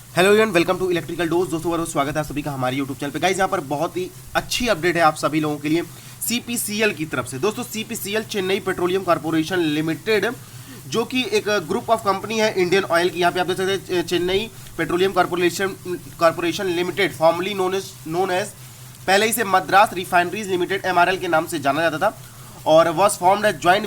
Hello everyone, welcome to electrical dose. दोस्तों बहुत स्वागत है सभी का हमारे यूट्यूब चैनल पे। गाइस यहाँ पर बहुत ही अच्छी अपडेट है आप सभी लोगों के लिए सीपीसीएल की तरफ से। दोस्तों CPCL Chennai petroleum corporation limited, जो कि एक ग्रुप ऑफ कंपनी है इंडियन ऑयल की। यहाँ पे आप देख सकते हैं Chennai petroleum corporation limited, formerly known as, पहले इसे मद्रास रिफाइनरीज लिमिटेड एमआरएल के नाम से जाना जाता था, और वॉज फॉर्म्ड है ज्वाइंट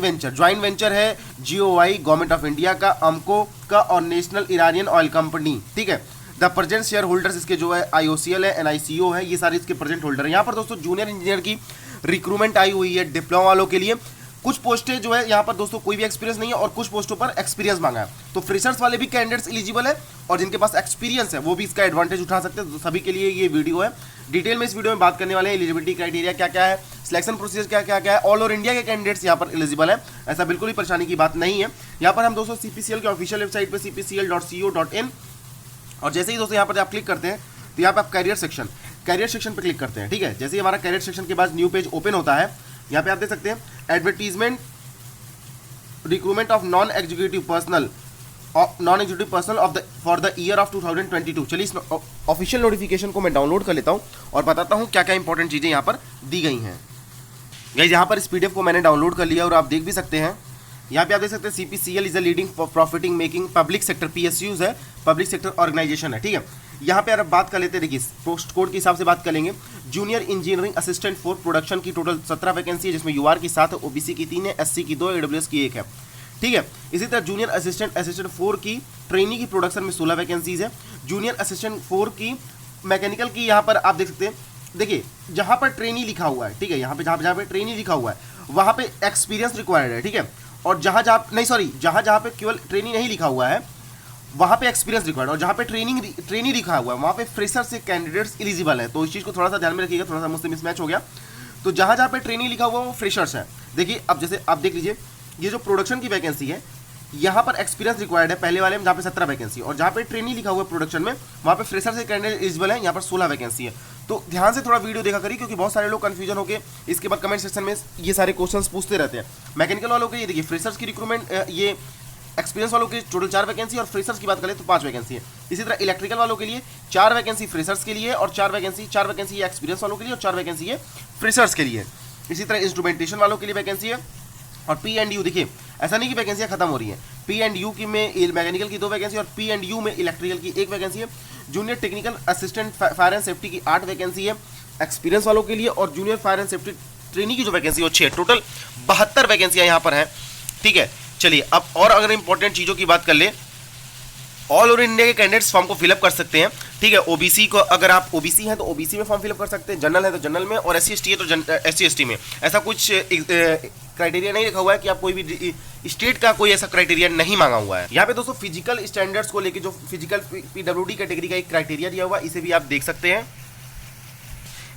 वेंचर है जीओवाई, गवर्नमेंट ऑफ इंडिया का, अमको का और नेशनल इरानियन ऑयल कंपनी। ठीक है, द प्रेजेंट शेयर होल्डर्स इसके जो है आईओसीएल है, एनआईसीओ है, ये सारे इसके प्रेजेंट होल्डर है। यहाँ पर दोस्तों जूनियर इंजीनियर की रिक्रूटमेंट आई हुई है डिप्लोमा वालों के लिए। कुछ पोस्टें जो है यहाँ पर दोस्तों कोई भी एक्सपीरियंस नहीं है, और कुछ पोस्टों पर एक्सपीरियंस मांगा है। तो फ्रेशर्स वाले भी कैंडिडेट्स एलिजिबल है, और जिनके पास एक्सपीरियंस है वो भी इसका एडवांटेज उठा सकते हैं। तो सभी के लिए ये वीडियो है। डिटेल में इस वीडियो में बात करने वाले हैं एलिजिबिलिटी क्राइटेरिया क्या क्या है, सिलेक्शन प्रोसीजर क्या क्या है। ऑल ओवर इंडिया के कैंडिडेट्स यहाँ पर एलिजिबल है, ऐसा बिल्कुल ही परेशानी की बात नहीं है। यहाँ पर हम दोस्तों सीपीसीएल के ऑफिशियल वेबसाइट पर cpcl.co.in, और जैसे ही दोस्तों यहाँ पर आप क्लिक करते हैं तो यहाँ पे आप कैरियर सेक्शन पे क्लिक करते हैं। ठीक है, जैसे ही हमारा कैरियर सेक्शन के बाद न्यू पेज ओपन होता है, यहाँ पे आप देख सकते हैं advertisement recruitment of non executive personal for the year of 2022। चलिए इस ऑफिशियल नोटिफिकेशन को मैं डाउनलोड कर लेता हूँ और बताता हूँ क्या क्या इंपॉर्टेंट चीज़ें यहाँ पर दी गई हैं। गाइस यहाँ पर इस पीडीएफ को मैंने डाउनलोड कर लिया और आप देख भी सकते हैं। यहाँ पे आप देख सकते हैं CPCL is a leading profiting making public sector, PSUs है, पब्लिक सेक्टर ऑर्गेनाइजेशन है। ठीक है, यहाँ पे अगर बात कर लेते हैं, देखिए पोस्ट कोड के हिसाब से बात करेंगे। Junior engineering assistant for production की टोटल 17 वैकेंसी है, जिसमें यूआर की 7 है, ओबीसी की 3 है, एससी की 2, एडब्ल्यूएस की 1 है। ठीक है, इसी तरह जूनियर असिस्टेंट 4 की ट्रेनी की प्रोडक्शन में 16 वैकेंसीज है। जूनियर असिस्टेंट 4 की मैकेनिकल की यहाँ पर आप देख सकते हैं, देखिए जहाँ पर ट्रेनी लिखा हुआ है, ठीक है, यहाँ पे जहाँ पे ट्रेनी लिखा हुआ है वहाँ पे एक्सपीरियंस रिक्वायर्ड है। ठीक है, और जहाँ जहाँ पे केवल ट्रेनी नहीं लिखा हुआ है वहाँ पे एक्सपीरियंस रिक्वायर्ड, और जहाँ पे ट्रेनी लिखा हुआ है वहाँ पे फ्रेशर से कैंडिडेट्स एलिजिबल है। तो इस चीज़ को थोड़ा सा ध्यान में रखिएगा, थोड़ा सा मुझसे मिसमैच हो गया। तो जहाँ पे ट्रेनी लिखा हुआ है वो फ्रेशर्स है। देखिए अब जैसे आप देख लीजिए, ये जो प्रोडक्शन की वैकेंसी है यहाँ पर एक्सपीरियंस रिक्वायर्ड है पहले वाले में, जहाँ पे 17 वैकेंसी, और जहाँ पे ट्रेनी लिखा हुआ है प्रोडक्शन में वहाँ पे फ्रेशर से कैंडिडेट एलिजिबल है, यहाँ पर 16 वैकेंसी है। तो ध्यान से थोड़ा वीडियो देखा करिए, क्योंकि बहुत सारे लोग कंफ्यूजन होकर इसके बाद कमेंट सेक्शन में ये सारे क्वेश्चंस पूछते रहते हैं। मैकेनिकल वालों के लिए देखिए फ्रेशर्स की रिक्रूटमेंट, ये एक्सपीरियंस वालों के टोटल 4 वैकेंसी, और फ्रेशर्स की बात करें तो 5 वैकेंसी है। इसी तरह इलेक्ट्रिकल वालों के लिए 4 वैकेंसी फ्रेशर्स के लिए, और 4 वैकेंसी ये एक्सपीरियंस वालों के लिए, और 4 वैकेंसी ये फ्रेशर्स के लिए। इसी तरह इंस्ट्रूमेंटेशन वालों के लिए वैकेंसी है। और पी एंड यू, देखिए ऐसा नहीं कि वैकेंसियां खत्म हो रही हैं, पी एंड यू की में मैकेनिकल की 2 वैकेंसी, और पी एंड यू में इलेक्ट्रिकल की 1 वैकेंसी है। Junior technical assistant fire and safety की 8 वैकेंसी है एक्सपीरियंस वालों के लिए, और junior fire and safety training की जो वैकेंसी है वो 6, टोटल 72 वैकेंसियां यहाँ पर हैं। ठीक है, चलिए अब और अगर इंपॉर्टेंट चीज़ों की बात कर ले, ऑल ओवर इंडिया के कैंडिडेट्स फॉर्म को फिलअप कर सकते हैं। ठीक है, ओबीसी को, अगर आप ओबीसी हैं तो ओबीसी में फॉर्म फिलअप कर सकते हैं, जनरल है तो जनरल में, और एससी एसटी है तो एससी एसटी में। ऐसा कुछ क्राइटेरिया नहीं रखा हुआ है कि आप कोई भी स्टेट का कोई ऐसा क्राइटेरिया नहीं मांगा हुआ है। यहाँ पे दोस्तों फिजिकल स्टैंडर्ड्स को लेके जो फिजिकल पीडब्ल्यूडी कैटेगरी का एक क्राइटेरिया दिया हुआ है, इसे भी आप देख सकते हैं।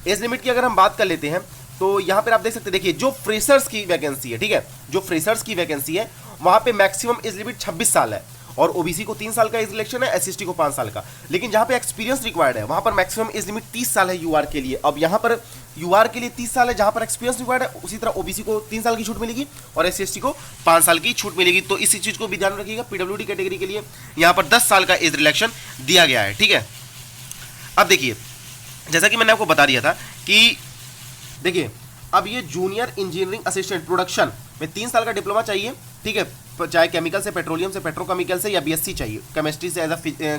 एज लिमिट की अगर हम बात कर लेते हैं तो यहाँ पर आप देख सकते हैं, देखिए जो फ्रेशर्स की वैकेंसी है, ठीक है, जो फ्रेशर्स की वैकेंसी है वहाँ पे मैक्सिमम एज लिमिट 26 साल है, और ओबीसी को 3 साल का एज रिलेक्शन है, एससी को 5 साल का। लेकिन जहाँ पे एक्सपीरियंस रिक्वायर्ड है वहाँ पर मैक्सिमम एज लिमिट 30 साल है यूआर के लिए। अब यहाँ पर यूआर के लिए 30 साल है, जहाँ पर एक्सपीरियंस रिक्वायर्ड है, उसी तरह ओबीसी को 3 साल की छूट मिलेगी और एससी को 5 साल की छूट मिलेगी। तो इसी चीज़ को भी ध्यान रखिएगा। पीडब्ल्यूडी कैटेगरी के लिए यहाँ पर 10 साल का एज रिलेक्शन दिया गया है। ठीक है, अब देखिए जैसा कि मैंने आपको बता दिया था कि देखिए अब ये जूनियर इंजीनियरिंग असिस्टेंट प्रोडक्शन में 3 साल का डिप्लोमा चाहिए। ठीक है, चाहे केमिकल से, पेट्रोलियम से, पेट्रोकेमिकल से, या बीएससी चाहिए, केमिस्ट्री से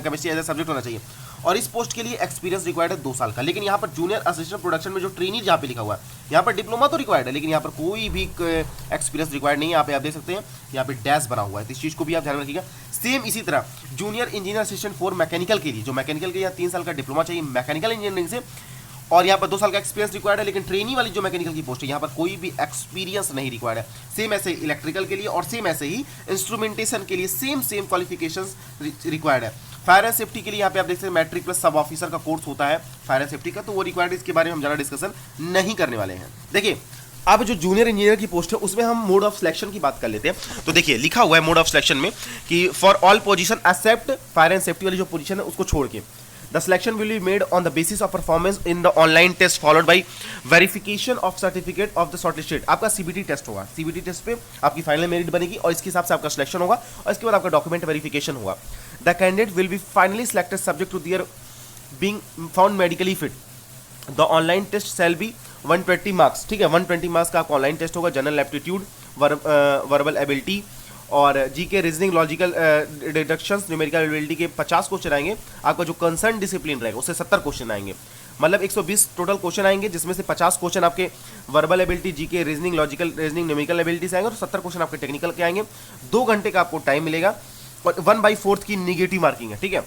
केमिस्ट्री एज ए सब्जेक्ट होना चाहिए। और इस पोस्ट के लिए एक्सपीरियंस रिक्वायर्ड है 2 साल का। लेकिन यहाँ पर जूनियर असिस्टेंट प्रोडक्शन में जो ट्रेनी जहाँ पे लिखा हुआ है, यहाँ पर डिप्लोमा तो रिक्वायर्ड है, लेकिन यहाँ पर कोई भी एक्सपीरियंस रिक्वायर्ड नहीं है। यहाँ पे आप देख सकते हैं, यहाँ पे डैश बना हुआ है, तो इस चीज़ को भी आप ध्यान रखिएगा। सेम इसी तरह junior engineer assistant for mechanical के लिए, जो मैकेनिकल के यहाँ 3 साल का डिप्लोमा चाहिए मैकेनिकल इंजीनियरिंग से, और यहाँ पर 2 साल का एक्सपीरियंस रिक्वायर्ड है। लेकिन ट्रेनी वाली जो मैकेनिकल की पोस्ट है यहाँ पर कोई भी एक्सपीरियंस नहीं रिक्वायर्ड है। सेम ऐसे इलेक्ट्रिकल के लिए, और सेम ऐसे ही इंस्ट्रूमेंटेशन के लिए सेम क्वालिफिकेशंस रिक्वायर्ड है। फायर एंड सेफ्टी के लिए यहाँ पे आप देख सकते हैं मैट्रिक प्लस सब ऑफिसर का कोर्स होता है फायर एंड सेफ्टी का, तो वो रिक्वायर्ड है। इसके बारे में हम ज़्यादा डिस्कशन नहीं करने वाले हैं। देखिए अब जो जूनियर इंजीनियर की पोस्ट है उसमें हम मोड ऑफ सिलेक्शन की बात कर लेते हैं। तो देखिए लिखा हुआ है मोड ऑफ सिलेक्शन में कि for all position except fire and safety वाली जो पोजीशन है उसको छोड़ के, the selection will be made on the basis of performance in the online test followed by verification of certificate of the shortlisted। आपका CBT test होगा, CBT test पे आपकी फाइनल मेरिट बनेगी और इसके हिसाब से आपका सिलेक्शन होगा, और इसके बाद आपका डॉक्यूमेंट वेरिफिकेशन होगा। The candidate will be finally selected subject to their being found medically fit. The online test shall be 120 marks, ठीक है, 120 मार्क्स का आपका ऑनलाइन टेस्ट होगा। जनरल एप्टीट्यूड, वर्बल एबिलिटी और GK, reasoning, logical deductions, numerical ability के 50 question आएंगे। आपका जो कंसर्न डिसिप्लिन रहेगा उससे 70 क्वेश्चन आएंगे, मतलब 120 टोटल क्वेश्चन आएंगे, जिसमें से 50 क्वेश्चन आपके verbal ability, GK, reasoning, logical reasoning, numerical ability से आएंगे और 70 क्वेश्चन आपके टेक्निकल के आएंगे। 2 घंटे का आपको टाइम मिलेगा और 1/4 की निगेटिव मार्किंग है, ठीक है,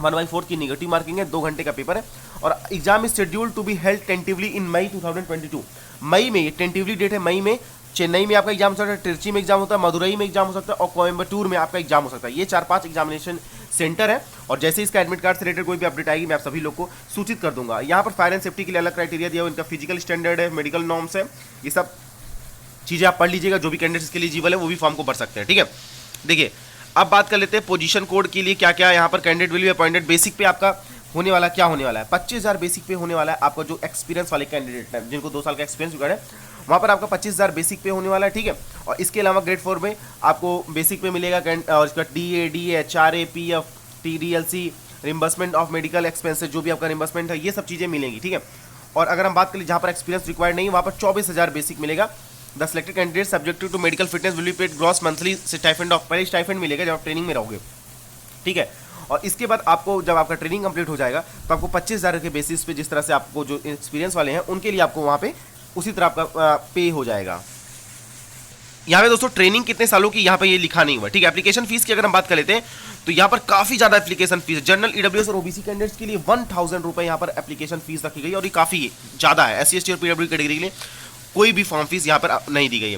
1/4 की निगेटिव मार्किंग है। 2 घंटे का पेपर है और exam is schedule to be held tentatively in May 2022। मई में, ये टेंटिवली डेट है, मई में चेन्नई में आपका एग्जाम हो सकता है, तिरुचि में एग्जाम होता है, मदुरई में एग्जाम हो सकता है और कोयम्बटूर में आपका एग्जाम हो सकता है। ये 4-5 एग्जामिनेशन सेंटर है और जैसे ही इसका एडमिट कार्ड से रिलेटेड कोई भी अपडेट आएगी मैं आप सभी लोग को सूचित कर दूंगा। यहाँ पर फायर एंड सेफ्टी के लिए अलग क्राइटेरिया दिया हुआ, इनका फिजिकल स्टैंडर्ड है, मेडिकल नॉर्म्स है, ये सब चीज़ें आप पढ़ लीजिएगा। जो भी कैंडिडेट्स इसके लिए एलिजिबल है वो भी फॉर्म को भर सकते हैं, ठीक है। देखिए अब बात कर लेते हैं पोजीशन कोड के लिए क्या क्या यहाँ पर candidate will be appointed. Basic पे आपका होने वाला क्या होने वाला है, 25,000 बेसिक पे होने वाला है। आपका जो एक्सपीरियंस वाले कैंडिडेट हैं जिनको 2 साल का एक्सपीरियंस रिक्वायर्ड है वहाँ पर आपका 25,000 बेसिक पे होने वाला है, ठीक है। और इसके अलावा ग्रेड 4 में आपको बेसिक पे मिलेगा और इसका DA, HRA, PF, TDLC, reimbursement of medical expenses, जो भी आपका रिम्बर्समेंट है, ये सब चीज़ें मिलेंगी, ठीक है। और अगर हम बात करें जहाँ पर एक्सपीरियंस रिक्वायर्ड नहीं है वहाँ पर 24,000 बेसिक मिलेगा। The selected candidate subject to medical fitness will be paid gross monthly stipend of, पहले स्टाइपेंड मिलेगा जब आप ट्रेनिंग में रहोगे, ठीक है। और इसके बाद आपको जब आपका ट्रेनिंग कंप्लीट हो जाएगा तो आपको 25,000 के बेसिस पे, जिस तरह से आपको जो एक्सपीरियंस वाले हैं उनके लिए आपको वहाँ पे उसी तरह आपका पे हो जाएगा। यहाँ पे दोस्तों ट्रेनिंग कितने सालों की यहाँ पे ये लिखा नहीं हुआ, ठीक है। एप्लीकेशन फीस की अगर हम बात कर लेते हैं तो यहाँ पर काफी ज्यादा एप्लीकेशन फीस है। जनरल, EWS और OBC कैंडिडेट्स के लिए 1,000 रुपए यहाँ पर एप्लीकेशन फीस रखी गई और ये काफी ज्यादा है। SC, ST और PWD कैटेगरी के लिए कोई भी फॉर्म फीस यहाँ पर नहीं दी गई है।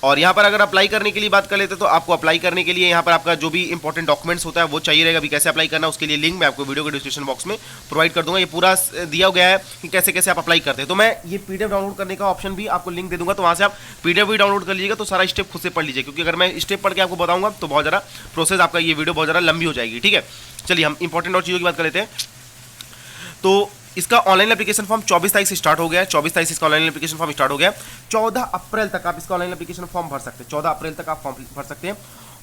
और यहाँ पर अगर अप्लाई करने के लिए बात कर लेते हैं तो आपको अप्लाई करने के लिए यहाँ पर आपका जो भी इंपॉर्टेंट डॉक्यूमेंट्स होता है वो चाहिए रहेगा। अभी कैसे अप्लाई करना है उसके लिए लिंक मैं आपको वीडियो के डिस्क्रिप्शन बॉक्स में प्रोवाइड कर दूंगा। ये पूरा दिया गया है कि कैसे कैसे आप अप्लाई करते हैं। तो मैं ये PDF डाउनलोड करने का ऑप्शन भी आपको लिंक दे दूंगा, तो वहाँ से आप PDF भी डाउनलोड कर लीजिएगा। तो सारा स्टेप खुद से पढ़ लीजिए, क्योंकि अगर मैं स्टेप पढ़ के आपको बताऊंगा तो बहुत ज़्यादा प्रोसेस आपका ये वीडियो बहुत ज़्यादा लंबी हो जाएगी, ठीक है। चलिए हम इंपॉर्टेंट और चीज़ों की बात कर लेते हैं। तो इसका ऑनलाइन एप्लीकेशन फॉर्म 24 तारीख से स्टार्ट हो गया है। 24 तारीख से इसका ऑनलाइन एप्लीकेशन फॉर्म स्टार्ट हो गया है। 14 अप्रैल तक आप इसका ऑनलाइन एप्लीकेशन फॉर्म भर सकते हैं। 14 अप्रैल तक आप फॉर्म भर सकते हैं।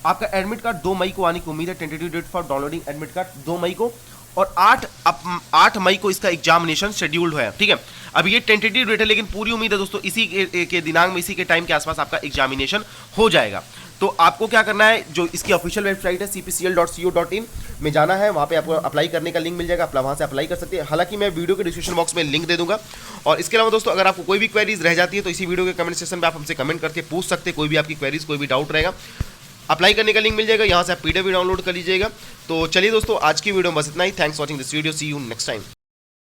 आपका एडमिट कार्ड 2 मई को आने की उम्मीद है। Tentative date for downloading admit card 2 मई को और 8 मई को इसका एग्जामिनेशन शेड्यूल्ड है, ठीक है। अभी ये टेंटेटिव डेट है लेकिन पूरी उम्मीद है दोस्तों इसी के दिनांक में, इसी के टाइम के आसपास आपका एग्जामिनेशन हो जाएगा। तो आपको क्या करना है, जो इसकी ऑफिशियल वेबसाइट है cpcl.co.in में जाना है, वहाँ पे आपको अप्लाई करने का लिंक मिल जाएगा, आप वहाँ से अप्लाई कर सकते हैं। हालांकि मैं वीडियो के डिस्क्रिप्शन बॉक्स में लिंक दे दूंगा। और इसके अलावा दोस्तों अगर आपको कोई भी क्वेरीज रह जाती है तो इसी वीडियो के कमेंट सेक्शन में आप हमसे कमेंट करके पूछ सकते हैं। कोई भी आपकी क्वेरीज, कोई भी डाउट रहेगा, अप्लाई करने का लिंक मिल जाएगा, यहाँ से आप PDF भी डाउनलोड कर लीजिएगा। तो चलिए दोस्तों आज की वीडियो में बस इतना ही। Thanks watching this video, see you next time.